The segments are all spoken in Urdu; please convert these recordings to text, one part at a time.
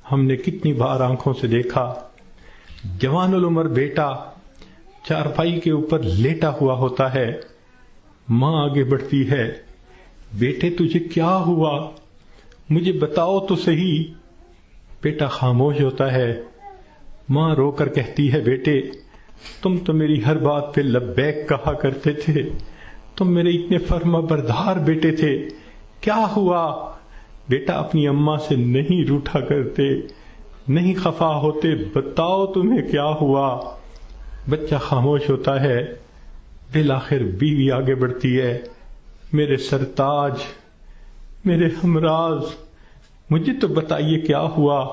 ہم نے کتنی بار آنکھوں سے دیکھا جوان العمر بیٹا چارپائی کے اوپر لیٹا ہوا ہوتا ہے، ماں آگے بڑھتی ہے، بیٹے تجھے کیا ہوا، مجھے بتاؤ تو صحیح۔ بیٹا خاموش ہوتا ہے، ماں رو کر کہتی ہے بیٹے تم تو میری ہر بات پہ لبیک کہا کرتے تھے، تم میرے اتنے فرما بردار بیٹے تھے، کیا ہوا؟ بیٹا اپنی اماں سے نہیں روٹھا کرتے، نہیں خفا ہوتے، بتاؤ تمہیں کیا ہوا؟ بچہ خاموش ہوتا ہے، بالآخر بیوی آگے بڑھتی ہے، میرے سرتاج، میرے ہمراز، مجھے تو بتائیے کیا ہوا؟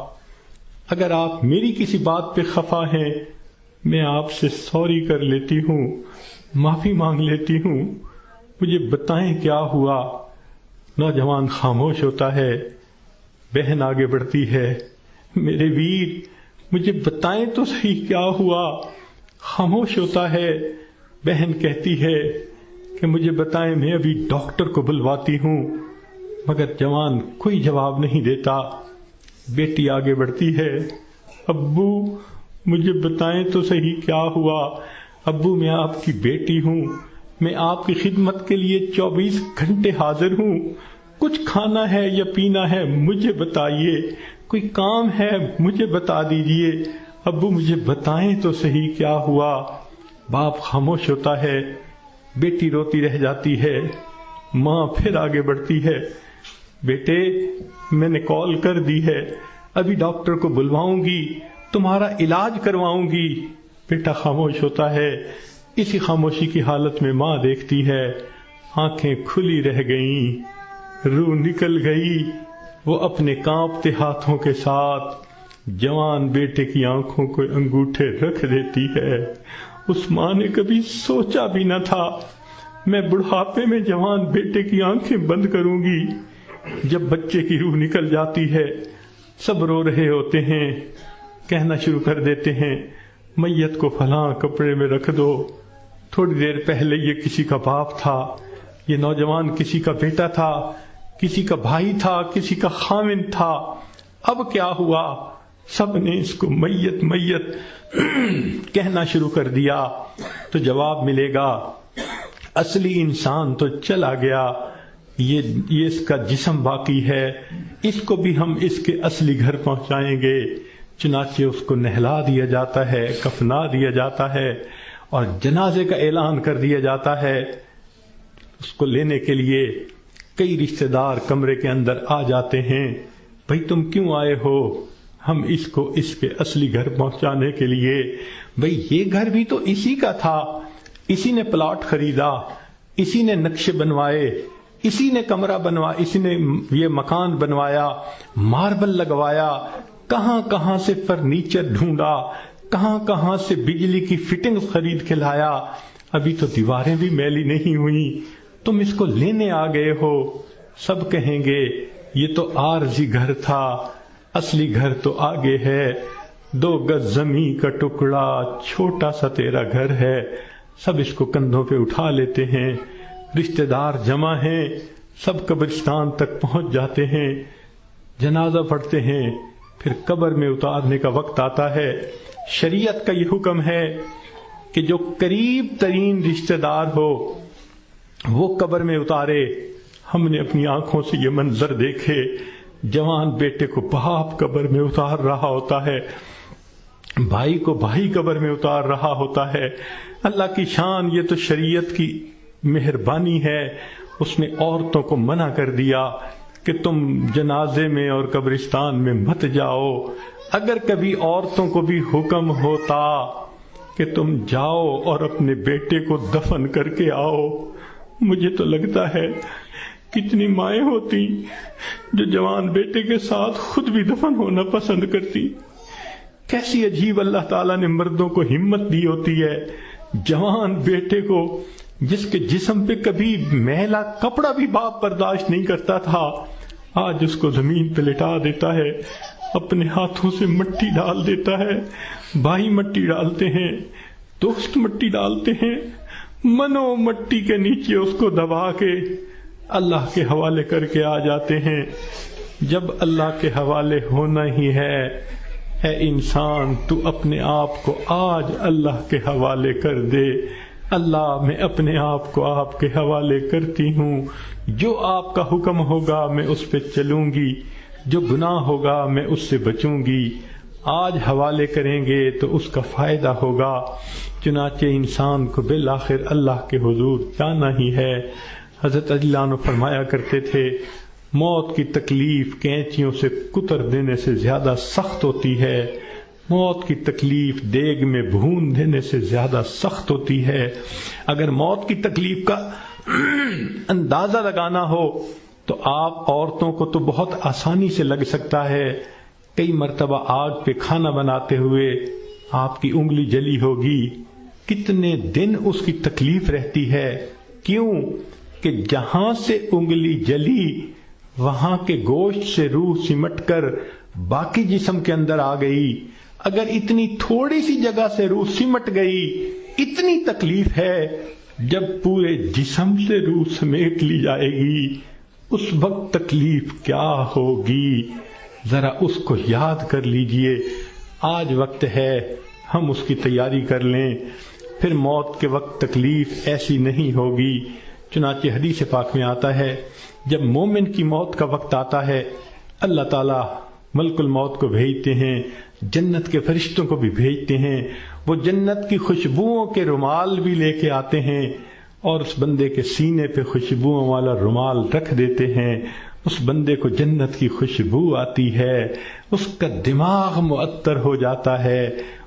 اگر آپ میری کسی بات پہ خفا ہیں میں آپ سے سوری کر لیتی ہوں، معافی مانگ لیتی ہوں، مجھے بتائیں کیا ہوا؟ نوجوان خاموش ہوتا ہے، بہن آگے بڑھتی ہے، میرے ویر مجھے بتائیں تو صحیح کیا ہوا؟ خاموش ہوتا ہے، بہن کہتی ہے کہ مجھے بتائیں، میں ابھی ڈاکٹر کو بلواتی ہوں، مگر جوان کوئی جواب نہیں دیتا۔ بیٹی آگے بڑھتی ہے، ابو مجھے بتائیں تو صحیح کیا ہوا؟ ابو میں آپ کی بیٹی ہوں، میں آپ کی خدمت کے لیے 24 گھنٹے حاضر ہوں، کچھ کھانا ہے یا پینا ہے مجھے بتائیے، کوئی کام ہے مجھے بتا دیجئے، ابو مجھے بتائیں تو صحیح کیا ہوا؟ باپ خاموش ہوتا ہے، بیٹی روتی رہ جاتی ہے، ماں پھر آگے بڑھتی ہے، بیٹے میں نے کال کر دی ہے، ابھی ڈاکٹر کو بلواؤں گی، تمہارا علاج کرواؤں گی۔ بیٹا خاموش ہوتا ہے، اسی خاموشی کی حالت میں ماں دیکھتی ہے، آنکھیں کھلی رہ گئیں، روح نکل گئی، وہ اپنے کانپتے ہاتھوں کے ساتھ جوان بیٹے کی آنکھوں کو انگوٹھے رکھ دیتی ہے۔ اس ماں نے کبھی سوچا بھی نہ تھا میں بڑھاپے میں جوان بیٹے کی آنکھیں بند کروں گی۔ جب بچے کی روح نکل جاتی ہے، سب رو رہے ہوتے ہیں، کہنا شروع کر دیتے ہیں میت کو فلاں کپڑے میں رکھ دو، تھوڑی دیر پہلے یہ کسی کا باپ تھا، یہ نوجوان کسی کا بیٹا تھا، کسی کا بھائی تھا، کسی کا خاوند تھا، اب کیا ہوا؟ سب نے اس کو میت میت کہنا شروع کر دیا۔ تو جواب ملے گا اصلی انسان تو چلا گیا، یہ اس کا جسم باقی ہے، اس کو بھی ہم اس کے اصلی گھر پہنچائیں گے۔ چنانچہ اس کو نہلا دیا جاتا ہے، کفنا دیا جاتا ہے اور جنازے کا اعلان کر دیا جاتا ہے۔ اس کو لینے کے لیے کئی رشتہ دار کمرے کے اندر آ جاتے ہیں، بھئی تم کیوں آئے ہو؟ ہم اس کو اس کے اصلی گھر پہنچانے کے لیے۔ بھئی یہ گھر بھی تو اسی کا تھا، اسی نے پلاٹ خریدا، اسی نے نقشے بنوائے، اسی نے کمرہ بنوایا، اسی نے یہ مکان بنوایا، ماربل لگوایا، کہاں کہاں سے فرنیچر ڈھونڈا، کہاں کہاں سے بجلی کی فٹنگ خرید کے لایا، ابھی تو دیواریں بھی میلی نہیں ہوئی، تم اس کو لینے آ گئے ہو۔ سب کہیں گے یہ تو عارضی گھر تھا، اصلی گھر تو آگے ہے، 2 گز زمین کا ٹکڑا، چھوٹا سا تیرا گھر ہے۔ سب اس کو کندھوں پہ اٹھا لیتے ہیں، رشتہ دار جمع ہیں، سب قبرستان تک پہنچ جاتے ہیں، جنازہ پڑھتے ہیں، پھر قبر میں اتارنے کا وقت آتا ہے۔ شریعت کا یہ حکم ہے کہ جو قریب ترین رشتہ دار ہو وہ قبر میں اتارے۔ ہم نے اپنی آنکھوں سے یہ منظر دیکھے، جوان بیٹے کو باپ قبر میں اتار رہا ہوتا ہے، بھائی کو بھائی قبر میں اتار رہا ہوتا ہے۔ اللہ کی شان، یہ تو شریعت کی مہربانی ہے، اس نے عورتوں کو منع کر دیا کہ تم جنازے میں اور قبرستان میں مت جاؤ۔ اگر کبھی عورتوں کو بھی حکم ہوتا کہ تم جاؤ اور اپنے بیٹے کو دفن کر کے آؤ، مجھے تو لگتا ہے کتنی مائیں ہوتی جو جوان بیٹے کے ساتھ خود بھی دفن ہونا پسند کرتی۔ کیسی عجیب اللہ تعالیٰ نے مردوں کو ہمت دی ہوتی ہے، جوان بیٹے کو جس کے جسم پہ کبھی میلا کپڑا بھی باپ برداشت نہیں کرتا تھا، آج اس کو زمین پہ لٹا دیتا ہے، اپنے ہاتھوں سے مٹی ڈال دیتا ہے، بھائی مٹی ڈالتے ہیں، دوست مٹی ڈالتے ہیں، منو مٹی کے نیچے اس کو دبا کے اللہ کے حوالے کر کے آ جاتے ہیں۔ جب اللہ کے حوالے ہونا ہی ہے، اے انسان تو اپنے آپ کو آج اللہ کے حوالے کر دے۔ اللہ میں اپنے آپ کو آپ کے حوالے کرتی ہوں، جو آپ کا حکم ہوگا میں اس پہ چلوں گی، جو گناہ ہوگا میں اس سے بچوں گی۔ آج حوالے کریں گے تو اس کا فائدہ ہوگا۔ چنانچہ انسان کو بالآخر اللہ کے حضور جانا ہی ہے۔ حضرت علی اللہ عنہ فرمایا کرتے تھے، موت کی تکلیف کینچیوں سے کتر دینے سے زیادہ سخت ہوتی ہے، موت کی تکلیف دیگ میں بھون دینے سے زیادہ سخت ہوتی ہے۔ اگر موت کی تکلیف کا اندازہ لگانا ہو تو آپ عورتوں کو تو بہت آسانی سے لگ سکتا ہے۔ کئی مرتبہ آگ پہ کھانا بناتے ہوئے آپ کی انگلی جلی ہوگی، کتنے دن اس کی تکلیف رہتی ہے۔ کیوں کہ جہاں سے انگلی جلی وہاں کے گوشت سے روح سمٹ کر باقی جسم کے اندر آ گئی۔ اگر اتنی تھوڑی سی جگہ سے روح سمٹ گئی، اتنی تکلیف ہے۔ جب پورے جسم سے روح سمیٹ لی جائے گی اس وقت تکلیف کیا ہوگی، ذرا اس کو یاد کر لیجئے۔ آج وقت ہے ہم اس کی تیاری کر لیں، پھر موت کے وقت تکلیف ایسی نہیں ہوگی۔ چنانچہ حدیث پاک میں آتا ہے، جب مومن کی موت کا وقت آتا ہے اللہ تعالیٰ ملک الموت کو بھیجتے ہیں، جنت کے فرشتوں کو بھی بھیجتے ہیں، وہ جنت کی خوشبوؤں کے رومال بھی لے کے آتے ہیں اور اس بندے کے سینے پہ خوشبوؤں والا رومال رکھ دیتے ہیں۔ اس بندے کو جنت کی خوشبو آتی ہے، اس کا دماغ معطر ہو جاتا ہے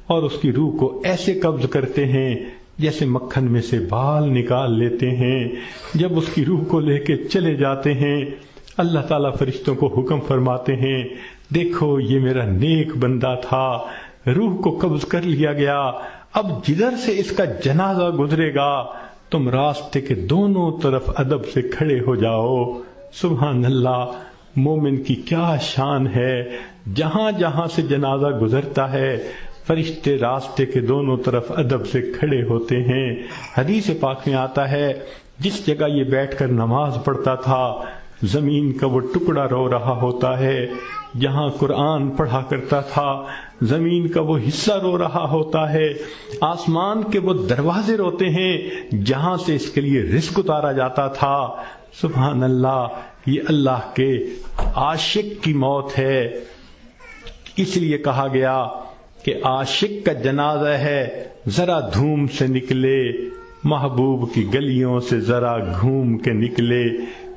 اور اس کی روح کو ایسے قبض کرتے ہیں جیسے مکھن میں سے بال نکال لیتے ہیں۔ جب اس کی روح کو لے کے چلے جاتے ہیں اللہ تعالیٰ فرشتوں کو حکم فرماتے ہیں، دیکھو یہ میرا نیک بندہ تھا، روح کو قبض کر لیا گیا، اب جدھر سے اس کا جنازہ گزرے گا تم راستے کے دونوں طرف ادب سے کھڑے ہو جاؤ۔ سبحان اللہ، مومن کی کیا شان ہے، جہاں جہاں سے جنازہ گزرتا ہے فرشتے راستے کے دونوں طرف ادب سے کھڑے ہوتے ہیں۔ حدیث پاک میں آتا ہے، جس جگہ یہ بیٹھ کر نماز پڑھتا تھا زمین کا وہ ٹکڑا رو رہا ہوتا ہے، جہاں قرآن پڑھا کرتا تھا زمین کا وہ حصہ رو رہا ہوتا ہے، آسمان کے وہ دروازے روتے ہیں جہاں سے اس کے لیے رزق اتارا جاتا تھا۔ سبحان اللہ، یہ اللہ کے عاشق کی موت ہے۔ اس لیے کہا گیا کہ عاشق کا جنازہ ہے، ذرا دھوم سے نکلے، محبوب کی گلیوں سے ذرا گھوم کے نکلے۔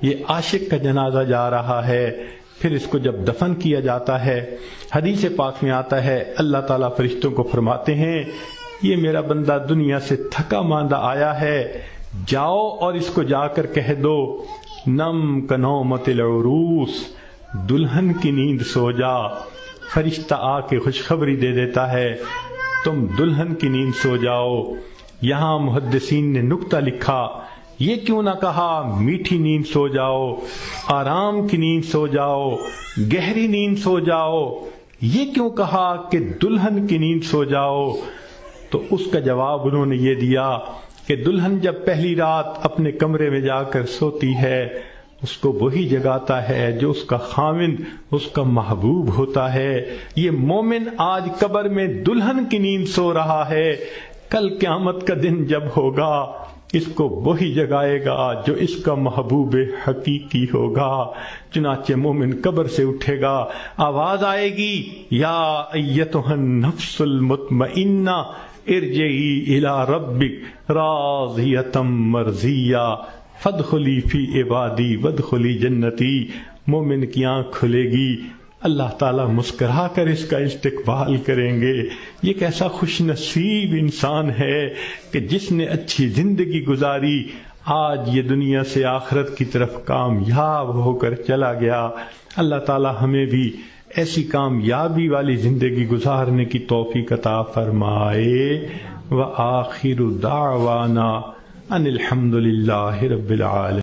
یہ عاشق کا جنازہ جا رہا ہے، پھر اس کو جب دفن کیا جاتا ہے حدیث پاک میں آتا ہے اللہ تعالیٰ فرشتوں کو فرماتے ہیں، یہ میرا بندہ دنیا سے تھکا ماندہ آیا ہے، جاؤ اور اس کو جا کر کہہ دو نم کنومت العروس، دلہن کی نیند سو جا۔ فرشتہ آ کے خوشخبری دے دیتا ہے تم دلہن کی نیند سو جاؤ۔ یہاں محدثین نے نکتہ لکھا، یہ کیوں نہ کہا میٹھی نیند سو جاؤ، آرام کی نیند سو جاؤ، گہری نیند سو جاؤ، یہ کیوں کہا کہ دلہن کی نیند سو جاؤ؟ تو اس کا جواب انہوں نے یہ دیا کہ دلہن جب پہلی رات اپنے کمرے میں جا کر سوتی ہے اس کو وہی جگاتا ہے جو اس کا خاوند، اس کا محبوب ہوتا ہے۔ یہ مومن آج قبر میں دلہن کی نیند سو رہا ہے، کل قیامت کا دن جب ہوگا اس کو وہی جگائے گا جو اس کا محبوب حقیقی ہوگا۔ چنانچہ مومن قبر سے اٹھے گا، آواز آئے گی یا ایتھا النفس المطمئنہ ارجعی الی ربک راضیۃ مرضیہ فادخلی فی عبادی وادخلی جنتی۔ مومن کی آنکھ کھلے گی، اللہ تعالیٰ مسکرا کر اس کا استقبال کریں گے۔ یہ کیسا خوش نصیب انسان ہے کہ جس نے اچھی زندگی گزاری، آج یہ دنیا سے آخرت کی طرف کامیاب ہو کر چلا گیا۔ اللہ تعالیٰ ہمیں بھی ایسی کامیابی والی زندگی گزارنے کی توفیق عطا فرمائے۔ وآخر دعوانا ان الحمد للہ رب العالمین۔